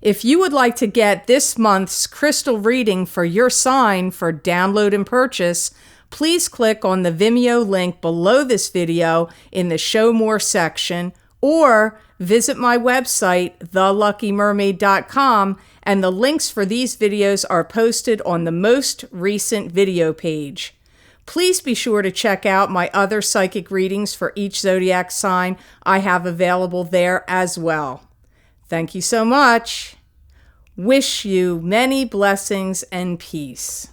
If you would like to get this month's crystal reading for your sign for download and purchase, please click on the Vimeo link below this video in the Show More section, or visit my website, theluckymermaid.com, and the links for these videos are posted on the most recent video page. Please be sure to check out my other psychic readings for each zodiac sign I have available there as well. Thank you so much. Wish you many blessings and peace.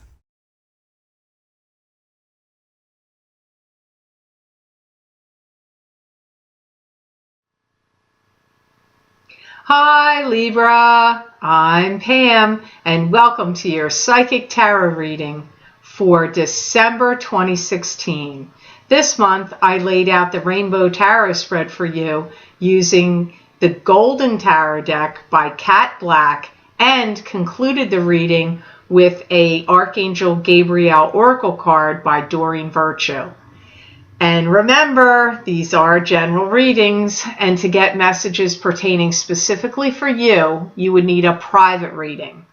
Hi Libra, I'm Pam, and welcome to your Psychic Tarot reading for December 2016. This month I laid out the Rainbow Tarot spread for you using the Golden Tarot deck by Kat Black, and concluded the reading with a Archangel Gabriel Oracle card by Doreen Virtue. And remember, these are general readings, and to get messages pertaining specifically for you, you would need a private reading.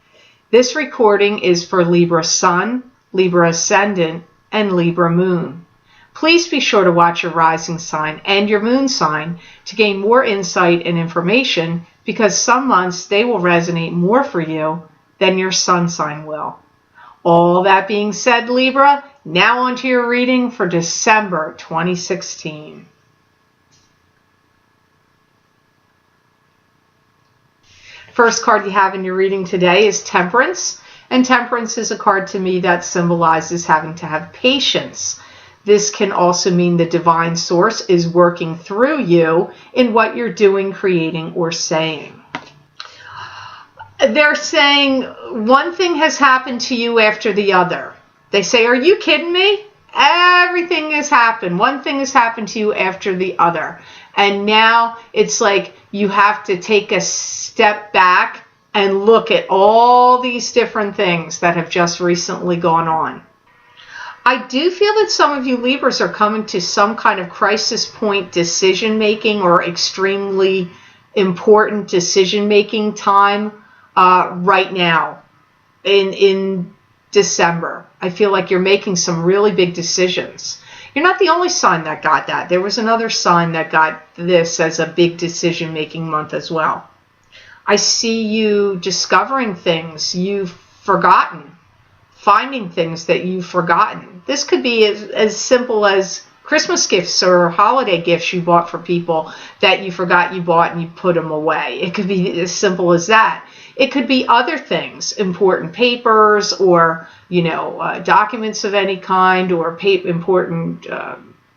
This recording is for Libra Sun, Libra Ascendant, and Libra Moon. Please be sure to watch your rising sign and your moon sign to gain more insight and information, because some months they will resonate more for you than your sun sign will. All that being said, Libra, now on to your reading for December 2016. First card you have in your reading today is Temperance, and Temperance is a card to me that symbolizes having to have patience. This can also mean the divine source is working through you in what you're doing, creating, or saying. They're saying one thing has happened to you after the other. They say, are you kidding me? Everything has happened. One thing has happened to you after the other. And now it's like you have to take a step back and look at all these different things that have just recently gone on. I do feel that some of you Libras are coming to some kind of crisis point decision making, or extremely important decision making time right now in December. I feel like you're making some really big decisions. You're not the only sign that got that. There was another sign that got this as a big decision making month as well. I see you discovering things you've forgotten, finding things that you've forgotten. This could be as simple as Christmas gifts or holiday gifts you bought for people that you forgot you bought and you put them away. It could be as simple as that. It could be other things, important papers, or documents of any kind, or important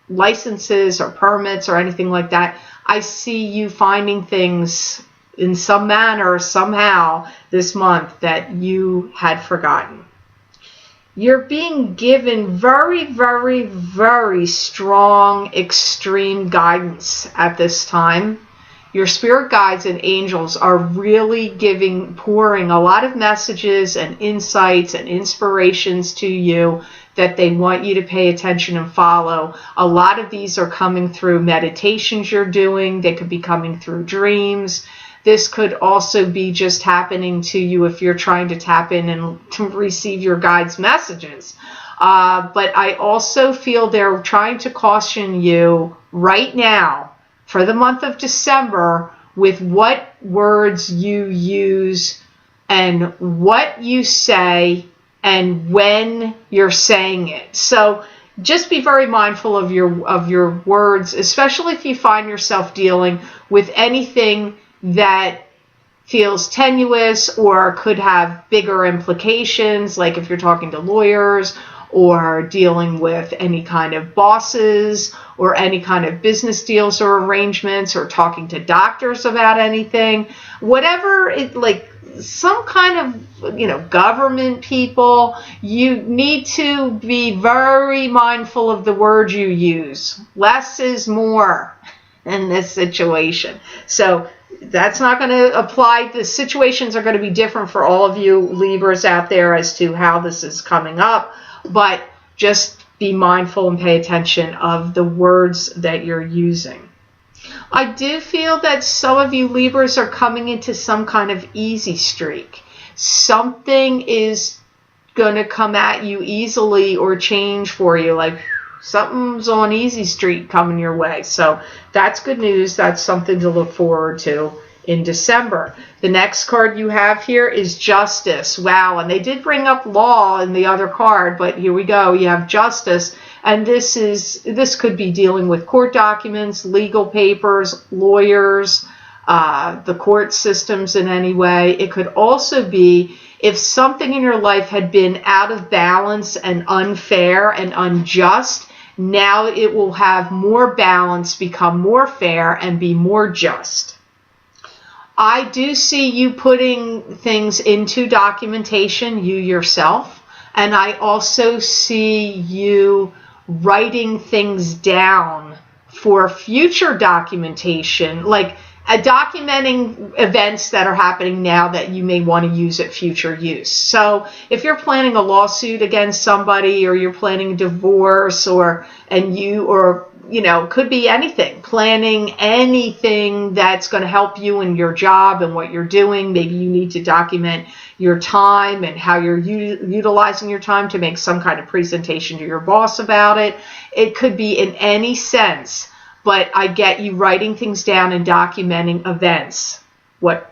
licenses or permits or anything like that. I see you finding things in some manner, somehow, this month that you had forgotten. You're being given very, very, very strong, extreme guidance at this time. Your spirit guides and angels are really pouring a lot of messages and insights and inspirations to you that they want you to pay attention and follow. A lot of these are coming through meditations you're doing. They could be coming through dreams. This could also be just happening to you if you're trying to tap in and to receive your guides' messages. But I also feel they're trying to caution you right now for the month of December with what words you use and what you say and when you're saying it. So just be very mindful of your words, especially if you find yourself dealing with anything that feels tenuous or could have bigger implications, like if you're talking to lawyers or dealing with any kind of bosses or any kind of business deals or arrangements, or talking to doctors about anything, whatever it, like some kind of government people, you need to be very mindful of the words you use. Less is more in this situation. So that's not going to apply. The situations are going to be different for all of you Libras out there as to how this is coming up, but just be mindful and pay attention of the words that you're using. I do feel that some of you Libras are coming into some kind of easy streak. Something is going to come at you easily or change for you. Like something's on easy street coming your way. So that's good news. That's something to look forward to in December. The next card you have here is Justice. Wow, and they did bring up Law in the other card, but here we go. You have Justice, and this could be dealing with court documents, legal papers, lawyers, the court systems in any way. It could also be if something in your life had been out of balance and unfair and unjust. Now it will have more balance, become more fair, and be more just. I do see you putting things into documentation, you yourself, and I also see you writing things down for future documentation, like documenting events that are happening now that you may want to use at future use. So if you're planning a lawsuit against somebody, or you're planning a divorce, could be anything, planning anything that's going to help you in your job and what you're doing. Maybe you need to document your time and how you're utilizing your time to make some kind of presentation to your boss about it. It could be in any sense, but I get you writing things down and documenting events, what,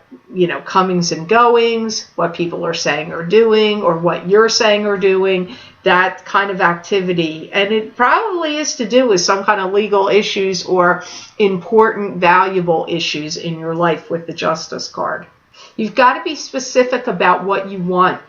comings and goings, what people are saying or doing, or what you're saying or doing, that kind of activity. And it probably is to do with some kind of legal issues or important, valuable issues in your life with the Justice card. You've got to be specific about what you want,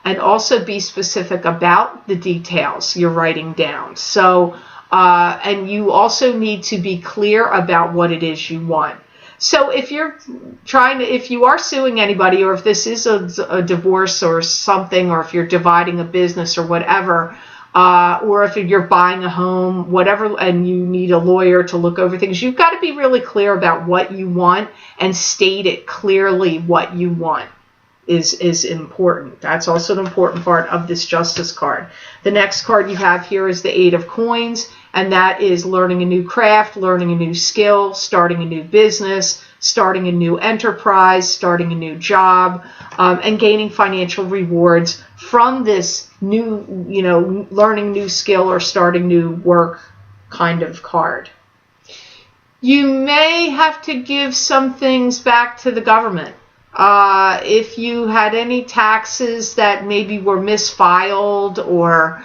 and also be specific about the details you're writing down. So, and you also need to be clear about what it is you want. So if you are suing anybody, or if this is a divorce or something, or if you're dividing a business or whatever, or if you're buying a home, whatever, and you need a lawyer to look over things, you've got to be really clear about what you want and state it clearly. What you want is important. That's also an important part of this Justice card. The next card you have here is the Eight of Coins, and that is learning a new craft, learning a new skill, starting a new business, starting a new enterprise, starting a new job, and gaining financial rewards from this new, learning new skill or starting new work kind of card. You may have to give some things back to the government. If you had any taxes that maybe were misfiled, or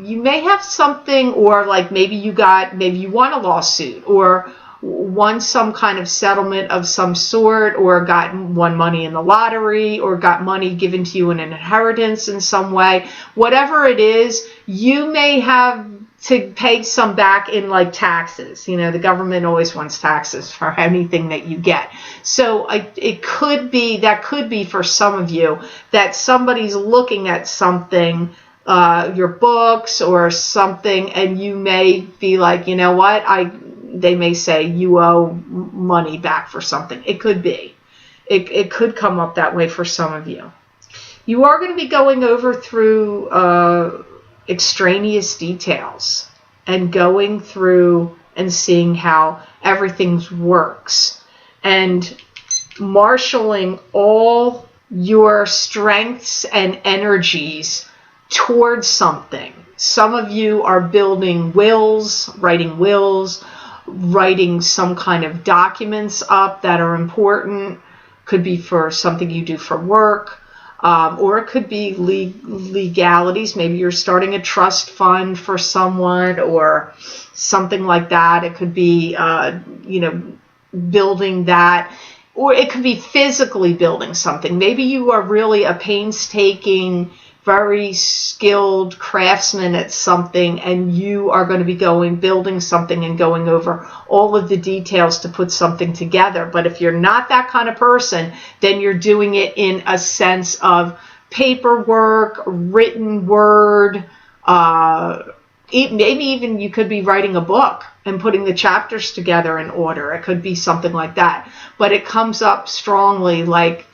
you may have something, or like maybe you won a lawsuit, or won some kind of settlement of some sort, or won money in the lottery, or got money given to you in an inheritance in some way. Whatever it is, you may have to pay some back in like taxes. The government always wants taxes for anything that you get. So that could be for some of you that somebody's looking at something, your books or something, and you may be like, they may say you owe money back for something. It could be. It could come up that way for some of you. You are going to be going over through extraneous details and going through and seeing how everything works and marshaling all your strengths and energies towards something. Some of you are building wills, writing some kind of documents up that are important. Could be for something you do for work. Or it could be legalities. Maybe you're starting a trust fund for someone or something like that. It could be, building that. Or it could be physically building something. Maybe you are really a painstaking, very skilled craftsman at something, and you are going to be building something and going over all of the details to put something together. But if you're not that kind of person, then you're doing it in a sense of paperwork, written word, maybe even you could be writing a book and putting the chapters together in order. It could be something like that. But it comes up strongly like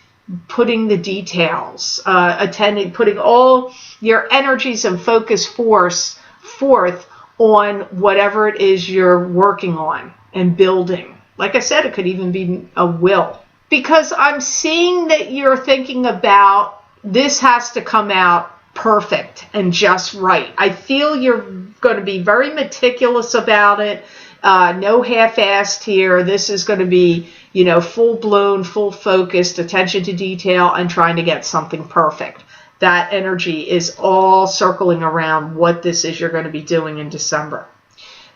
putting the details, putting all your energies and focus forth on whatever it is you're working on. and building. Like I said, it could even be a will. Because I'm seeing that you're thinking about this has to come out perfect and just right. I feel you're going to be very meticulous about it. No half-assed here. This is going to be, full-blown, full-focused, attention to detail, and trying to get something perfect. That energy is all circling around what this is you're going to be doing in December.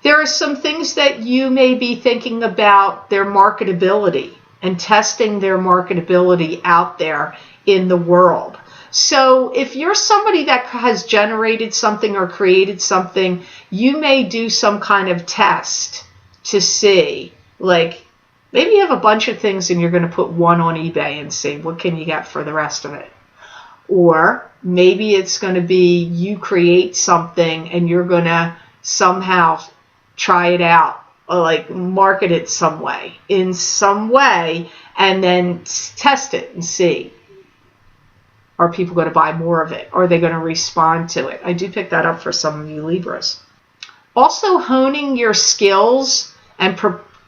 There are some things that you may be thinking about their marketability and testing their marketability out there in the world. So if you're somebody that has generated something or created something, you may do some kind of test to see, like maybe you have a bunch of things and you're going to put one on eBay and see what can you get for the rest of it. Or maybe it's going to be you create something and you're going to somehow try it out, or like market it in some way, and then test it and see. Are people going to buy more of it? Or are they going to respond to it? I do pick that up for some of you Libras. Also, honing your skills and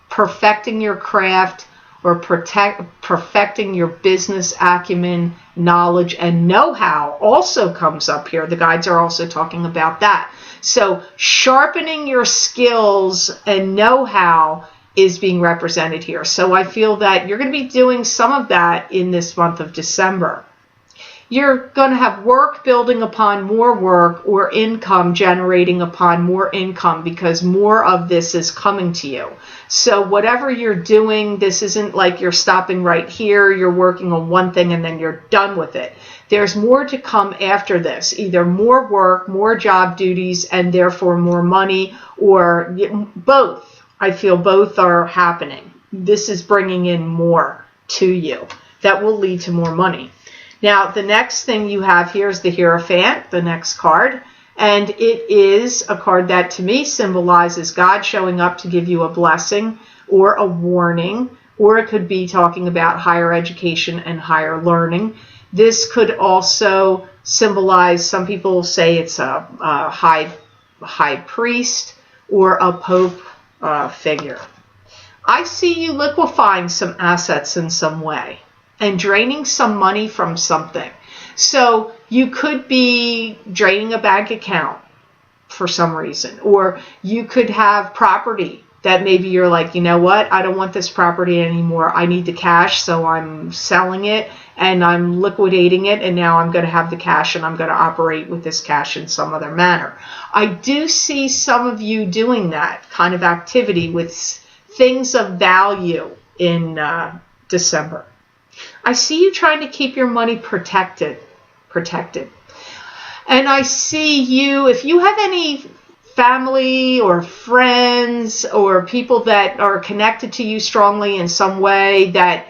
perfecting your craft, or perfecting your business acumen, knowledge, and know-how also comes up here. The guides are also talking about that. So sharpening your skills and know-how is being represented here. So I feel that you're going to be doing some of that in this month of December. You're going to have work building upon more work, or income generating upon more income, because more of this is coming to you. So whatever you're doing, this isn't like you're stopping right here, you're working on one thing and then you're done with it. There's more to come after this, either more work, more job duties, and therefore more money, or both. I feel both are happening. This is bringing in more to you that will lead to more money. Now, the next thing you have here is the Hierophant, the next card. And it is a card that to me symbolizes God showing up to give you a blessing or a warning, or it could be talking about higher education and higher learning. This could also symbolize, some people say it's a high priest or a pope figure. I see you liquefying some assets in some way and draining some money from something. So you could be draining a bank account for some reason, or you could have property that maybe you're like, you know what, I don't want this property anymore. I need the cash, so I'm selling it and I'm liquidating it, and now I'm going to have the cash and I'm going to operate with this cash in some other manner. I do see some of you doing that kind of activity with things of value in December. I see you trying to keep your money protected. And I see you, if you have any family or friends or people that are connected to you strongly in some way that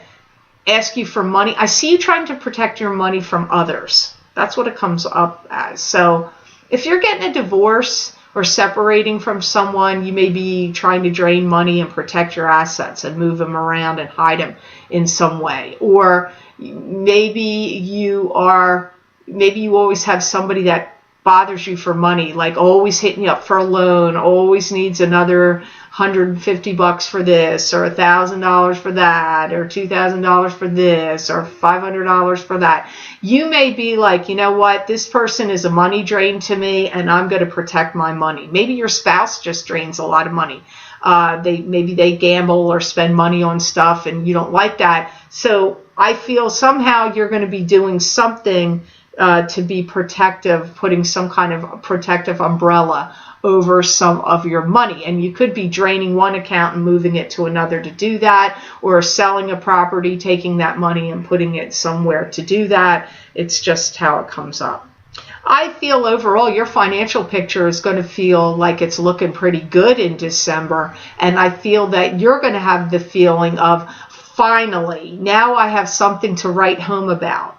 ask you for money, I see you trying to protect your money from others. That's what it comes up as. So if you're getting a divorce or separating from someone, you may be trying to drain money and protect your assets and move them around and hide them in some way. Or maybe you always have somebody that bothers you for money, like always hitting you up for a loan, always needs another $150 for this, or $1,000 for that, or $2,000 for this, or $500 for that. You may be like, you know what, this person is a money drain to me, and I'm going to protect my money. Maybe your spouse just drains a lot of money. Maybe they gamble or spend money on stuff, and you don't like that. So I feel somehow you're going to be doing something to be protective, putting some kind of protective umbrella over some of your money. And you could be draining one account and moving it to another to do that, or selling a property, taking that money and putting it somewhere to do that. It's just how it comes up. I feel overall your financial picture is going to feel like it's looking pretty good in December. And I feel that you're going to have the feeling of, finally, now I have something to write home about.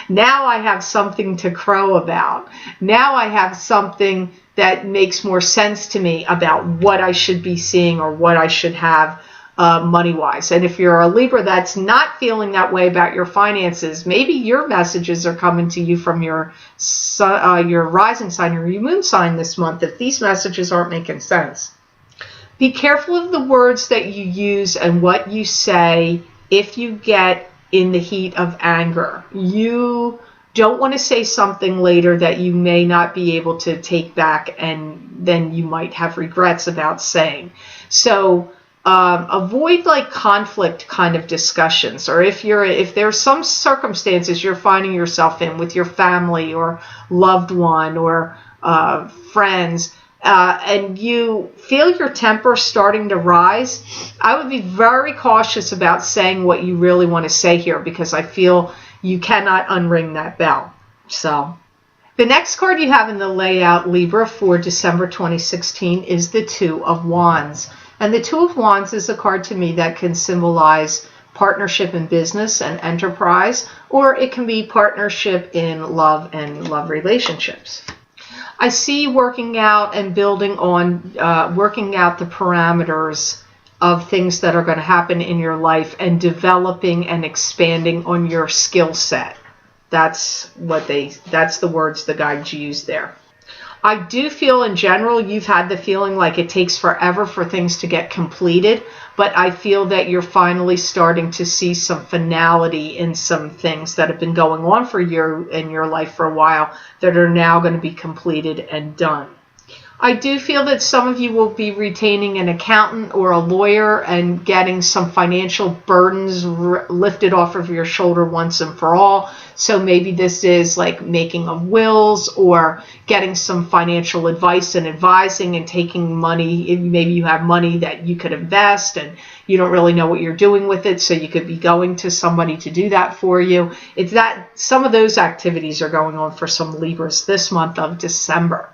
Now I have something to crow about. Now I have something that makes more sense to me about what I should be seeing or what I should have money-wise. And if you're a Libra that's not feeling that way about your finances, maybe your messages are coming to you from your rising sign or your moon sign this month if these messages aren't making sense. Be careful of the words that you use and what you say if you get in the heat of anger. You don't want to say something later that you may not be able to take back, and then you might have regrets about saying. So avoid like conflict kind of discussions, or if there's some circumstances you're finding yourself in with your family or loved one or friends, and you feel your temper starting to rise, I would be very cautious about saying what you really want to say here, because I feel you cannot unring that bell. So the next card you have in the layout, Libra, for December 2016 is the Two of Wands. And the Two of Wands is a card to me that can symbolize partnership in business and enterprise, or it can be partnership in love and love relationships. I see you working out and building on, working out the parameters of things that are going to happen in your life and developing and expanding on your skill set. That's the words the guides use there. I do feel in general you've had the feeling like it takes forever for things to get completed, but I feel that you're finally starting to see some finality in some things that have been going on for you in your life for a while that are now going to be completed and done. I do feel that some of you will be retaining an accountant or a lawyer and getting some financial burdens lifted off of your shoulder once and for all. So maybe this is like making of wills or getting some financial advice and advising and taking money. Maybe you have money that you could invest and you don't really know what you're doing with it, so you could be going to somebody to do that for you. It's that some of those activities are going on for some Libras this month of December.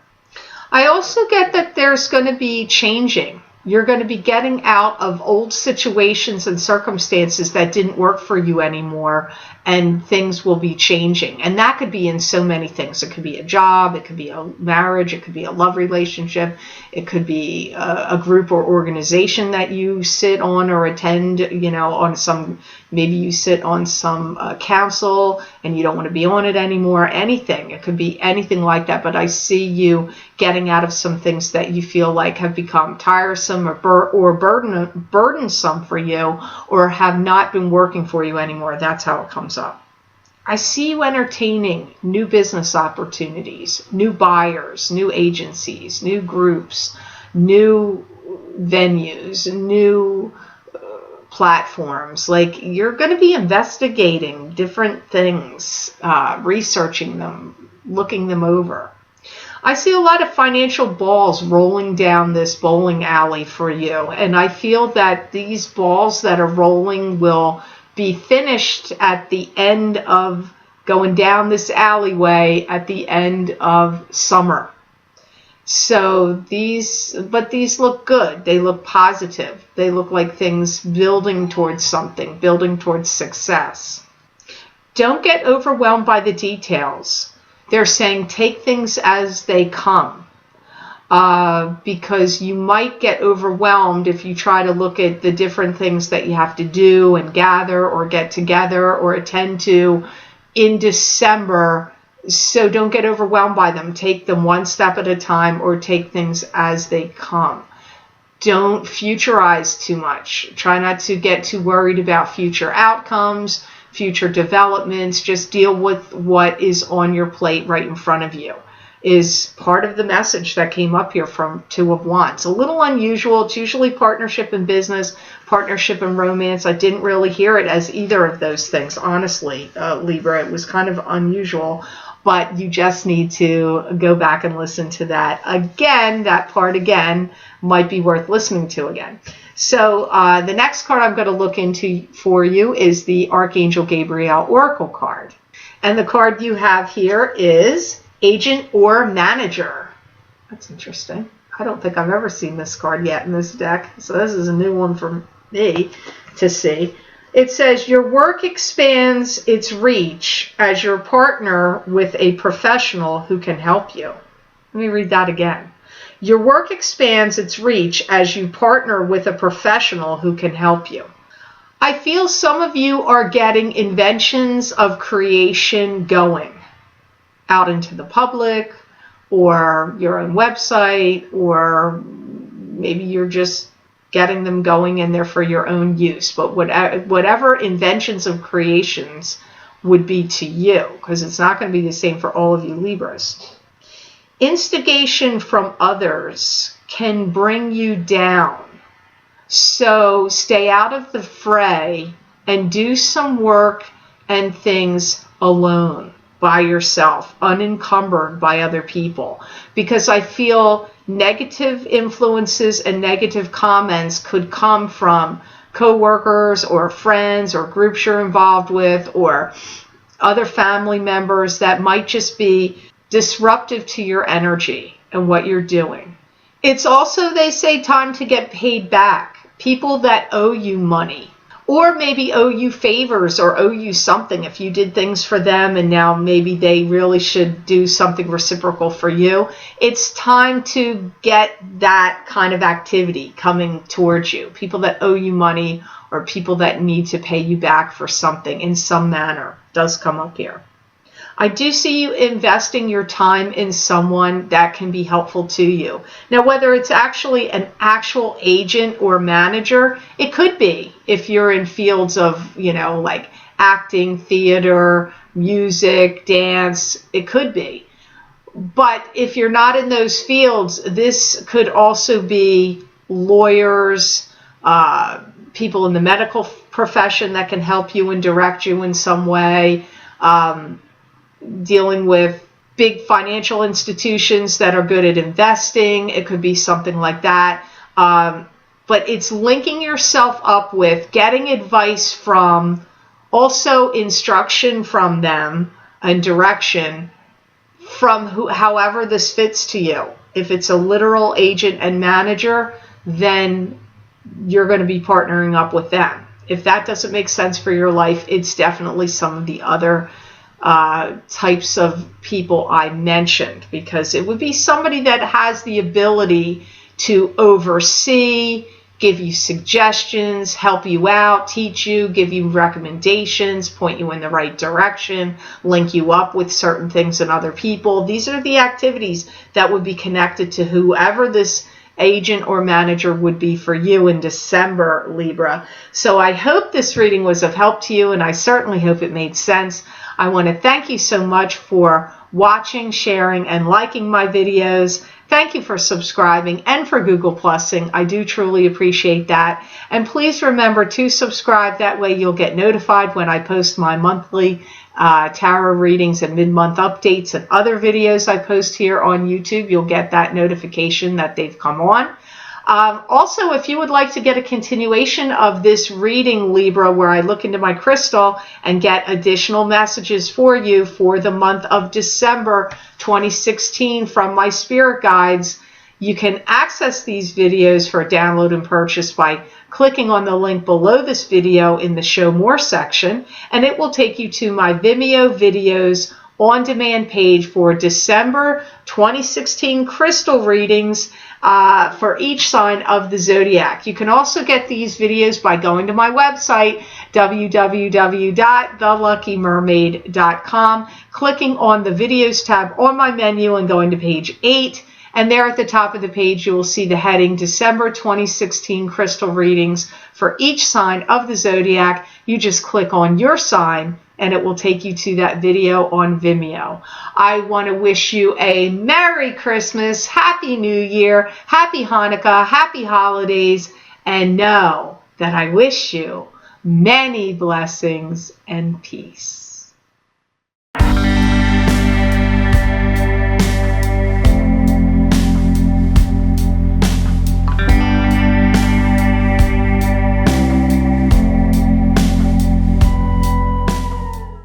I also get that there's going to be changing. You're going to be getting out of old situations and circumstances that didn't work for you anymore, and things will be changing. And that could be in so many things. It could be a job, it could be a marriage, it could be a love relationship, it could be a group or organization that you sit on or attend, on some, maybe you sit on some council and you don't want to be on it anymore, anything. It could be anything like that, but I see you getting out of some things that you feel like have become tiresome or burdensome for you, or have not been working for you anymore. That's how it comes up. I see you entertaining new business opportunities, new buyers, new agencies, new groups, new venues, new platforms. Like, you're going to be investigating different things, researching them, looking them over. I see a lot of financial balls rolling down this bowling alley for you, and I feel that these balls that are rolling will be finished at the end of going down this alleyway at the end of summer. So these look good. They look positive. They look like things building towards something, building towards success. Don't get overwhelmed by the details. They're saying take things as they come, because you might get overwhelmed if you try to look at the different things that you have to do and gather or get together or attend to in December. So don't get overwhelmed by them. Take them one step at a time, or take things as they come. Don't futurize too much. Try not to get too worried about future outcomes, future developments. Just deal with what is on your plate right in front of you, is part of the message that came up here from Two of Wands. A little unusual. It's usually partnership in business, partnership in romance. I didn't really hear it as either of those things, honestly, Libra. It was kind of unusual, but you just need to go back and listen to that again. That part again might be worth listening to again. So the next card I'm going to look into for you is the Archangel Gabriel Oracle card. And the card you have here is Agent or Manager. That's interesting. I don't think I've ever seen this card yet in this deck, so this is a new one for me to see. It says your work expands its reach as your partner with a professional who can help you. Let me read that again. Your work expands its reach as you partner with a professional who can help you. I feel some of you are getting inventions of creation going out into the public, or your own website, or maybe you're just getting them going in there for your own use. But whatever inventions of creations would be to you, because it's not going to be the same for all of you Libras. Instigation from others can bring you down. So stay out of the fray and do some work and things alone, by yourself, unencumbered by other people. Because I feel negative influences and negative comments could come from co-workers or friends or groups you're involved with or other family members that might just be disruptive to your energy and what you're doing. It's also, they say, time to get paid back. People that owe you money, or maybe owe you favors or owe you something if you did things for them and now maybe they really should do something reciprocal for you. It's time to get that kind of activity coming towards you. People that owe you money or people that need to pay you back for something in some manner does come up here. I do see you investing your time in someone that can be helpful to you. Now, whether it's actually an actual agent or manager, it could be if you're in fields of, like acting, theater, music, dance, it could be. But if you're not in those fields, this could also be lawyers, people in the medical profession that can help you and direct you in some way, dealing with big financial institutions that are good at investing. It could be something like that. But it's linking yourself up with getting advice from, also instruction from them and direction from however this fits to you. If it's a literal agent and manager, then you're going to be partnering up with them. If that doesn't make sense for your life, it's definitely some of the other types of people I mentioned, because it would be somebody that has the ability to oversee, give you suggestions, help you out, teach you, give you recommendations, point you in the right direction, link you up with certain things and other people. These are the activities that would be connected to whoever this agent or manager would be for you in December, Libra. So I hope this reading was of help to you, and I certainly hope it made sense. I want to thank you so much for watching, sharing, and liking my videos. Thank you for subscribing and for Google Plusing. I do truly appreciate that. And please remember to subscribe. That way you'll get notified when I post my monthly tarot readings and mid-month updates and other videos I post here on YouTube. You'll get that notification that they've come on. Also, if you would like to get a continuation of this reading, Libra, where I look into my crystal and get additional messages for you for the month of December 2016 from my spirit guides, you can access these videos for download and purchase by clicking on the link below this video in the Show More section, and it will take you to my Vimeo videos on demand page for December 2016 crystal readings for each sign of the zodiac. You can also get these videos by going to my website, www.theluckymermaid.com, clicking on the videos tab on my menu and going to page 8. And there at the top of the page, you will see the heading December 2016 crystal readings for each sign of the zodiac. You just click on your sign and it will take you to that video on Vimeo. I want to wish you a Merry Christmas, Happy New Year, Happy Hanukkah, Happy Holidays, and know that I wish you many blessings and peace.